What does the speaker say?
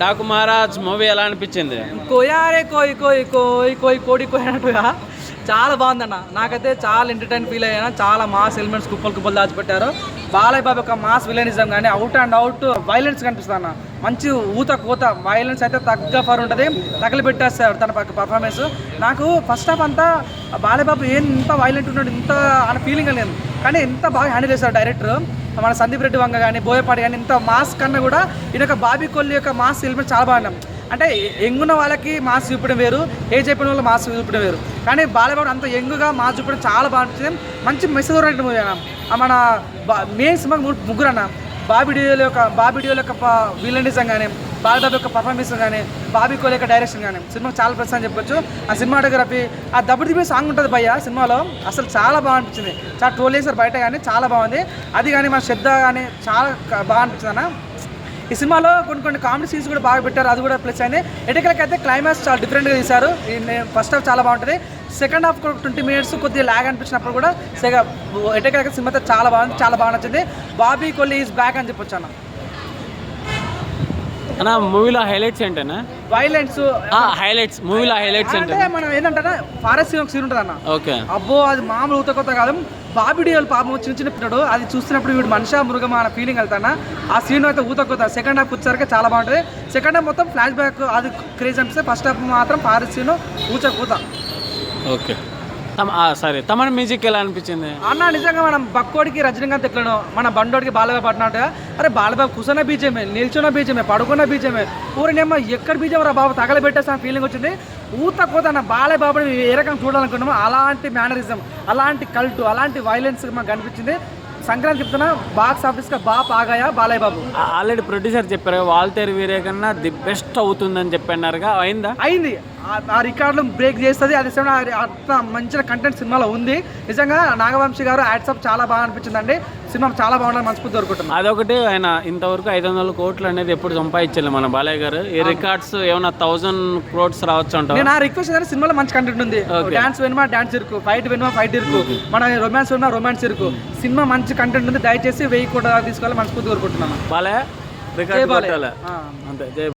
Daaku Maharaj movie ఎలా అనిపించింది? కోయారే కోయి కోయి కోయి కోయి కోడి కోయి అన్నట్టుగా చాలా బాగుందన్న. నాకైతే చాలా ఎంటర్టైన్ ఫీల్ అయ్యాను. చాలా మాస్ ఎలిమెంట్స్ కుప్పలు దాచిపెట్టారు. బాలయ్య బాబు ఒక మాస్ విలనిజం కానీ అవుట్ అండ్ అవుట్ వైలెన్స్ కనిపిస్తుంది అన్న. మంచి ఊత కూత వైలెన్స్ అయితే తగ్గ ఫర్ ఉంటుంది. తగలిపెట్టేస్తాడు తన పర్ఫార్మెన్స్. నాకు ఫస్ట్ హాఫ్ అంతా బాలయ్య బాబు ఎంత వైలెంట్ ఉన్నాడు ఇంత అన్న ఫీలింగ్ లేదు, కానీ ఎంత బాగా హ్యాండిల్ చేశాడు డైరెక్టర్. మన సందీప్ రెడ్డి వంగ కానీ బోయపాటి కానీ ఇంత మాస్ కన్నా కూడా ఈయన బాబీ కొల్లి యొక్క మాస్ ఎలిమెంట్ చాలా బాగున్నాం. అంటే యంగున్న వాళ్ళకి మాస్ చూపడం వేరు, ఏజ్ అయిపోయిన వాళ్ళు మాస్ చూపడం వేరు. కానీ బాలయ్య అంత యంగుగా మాస్ చూపడం చాలా బాగా అనిపించింది. మంచి మెసేజ్ ఓరియంటెడ్ మూవీ అన్న. మన మెయిన్ సినిమా ముగ్గురు అన్న. బాబీ డియోల్ యొక్క విలనిజం కానీ, బాలబాబు యొక్క పర్ఫార్మెన్స్ కానీ, బాబీ కోల్ యొక్క డైరెక్షన్ కానీ సినిమాకి చాలా ప్లస్ అని చెప్పొచ్చు. ఆ సినిమాటోగ్రఫీ, ఆ దబ్బుడు దిబ్బే సాంగ్ ఉంటుంది భయ్య సినిమాలో, అసలు చాలా బాగా అనిపించింది. చాలా ట్రోల్ చేశారు బయట కానీ చాలా బాగుంది అది. కానీ మన శ్రద్ధ కానీ చాలా బాగా అనిపించింది అన్న. ఈ సినిమాలో కొన్ని కామెడీ సీన్స్ కూడా బాగా పెట్టారు, అది కూడా ప్లస్ అయింది. ఎటకలకైతే క్లైమాక్స్ చాలా డిఫరెంట్గా తీశారు. ఫస్ట్ హాఫ్ చాలా బాగుంటుంది, సెకండ్ హాఫ్ 20 minutes కొద్దిగా ల్యాగ్ అనిపించినప్పుడు కూడా ఎటకలక సినిమా అయితే చాలా బాగుంది, చాలా బాగా నచ్చింది. బాబీ కొల్లి ఈజ్ బ్యాక్ అని చెప్పొచ్చు అన్న. అన్న మూవీలో హైలైట్స్ ఏంటన్నా? వైలెన్స్ హైలైట్స్ మూవీలో హైలైట్స్ అంటే మనం ఏంటంటే ఫారెస్ట్ సీన్ ఉంటుంది అన్న. ఓకే, అబ్బో అది మామూలు ఊత కొత్త కాదు. బాబీ డియోల్ పాపం చిన్న పిల్లడు, అది చూస్తున్నప్పుడు వీడు మనిషా మృగమా అన్న ఫీలింగ్ వెళ్తానా. ఆ సీన్ అయితే ఊత కొత్త. సెకండ్ హాఫ్ వచ్చేసరికి చాలా బాగుంటుంది. సెకండ్ హాఫ్ మొత్తం ఫ్లాష్ బ్యాక్ అది క్రేజ్ అనిపిస్తే, ఫస్ట్ హాఫ్ మాత్రం ఫారెస్ట్ సీన్ ఊచ కూత. ఓకే సరే, తమన్ మ్యూజిక్ ఎలా అనిపించింది అన్న? నిజంగా మనం బక్కోడికి రజనీకాంత్ ఎట్లనో మన బండోడికి బాలబాబు పట్టినట్టుగా. అరే బాలబాబు కూర్చున్న బీజమే, నిల్చున్న బీజమే, పడుకున్న బీజమే, ఊరినేమో ఎక్కడ బీజం రా బాబు తగలబెట్టేసిన ఫీలింగ్ వచ్చింది. ఊత కోత అన్న. బాలయ్య బాబుని ఏ రకంగా చూడాలనుకున్నామో అలాంటి మేనరిజం, అలాంటి కల్టు, అలాంటి వైలెన్స్ మాకు కనిపించింది. సంక్రాంతి చెప్తున్నా బాక్స్ ఆఫీస్గా బాగా ఆగాయా బాలయ్య బాబు. ఆల్రెడీ ప్రొడ్యూసర్ చెప్పారు వాల్తేరు వీరే కన్నా ది బెస్ట్ అవుతుందని చెప్పన్నారుగా, అయింది. ఆ రికార్డులు బ్రేక్ చేస్తుంది. అది అంత మంచి కంటెంట్ సినిమాలో ఉంది. నిజంగా నాగవంశీ గారు యాడ్సప్ చాలా బాగా అనిపించిందండి. సినిమా చాలా బాగుందని మనస్ఫూర్తి కోరుకుంటున్నాను. అదొకటి, ఆయన ఇంతవరకు 500 కోట్లు అనేది ఎప్పుడు సంపాదించలేదు మన బాలయ్య గారు. ఈ రికార్డ్స్ ఏమన్నా 1000 crores రావచ్చు అంటారు. నేను ఆ రిక్వెస్ట్ చేసిన సినిమాలో మంచి కంటెంట్ ఉంది. డాన్స్ వెనుమ డాన్స్ ఇరుకు, ఫైట్ వెనుమ ఫైట్ ఇరుకు, మన రొమాన్స్ వెనుమ రొమాన్స్ ఇరుకు. సినిమా మంచి కంటెంట్ ఉంది. దయచేసి 1000 కోట్ల తీసుకోవాలి మనస్ఫూర్తి కోరుకుంటున్నాను. బాలయ్య రికార్డ్ అంతే.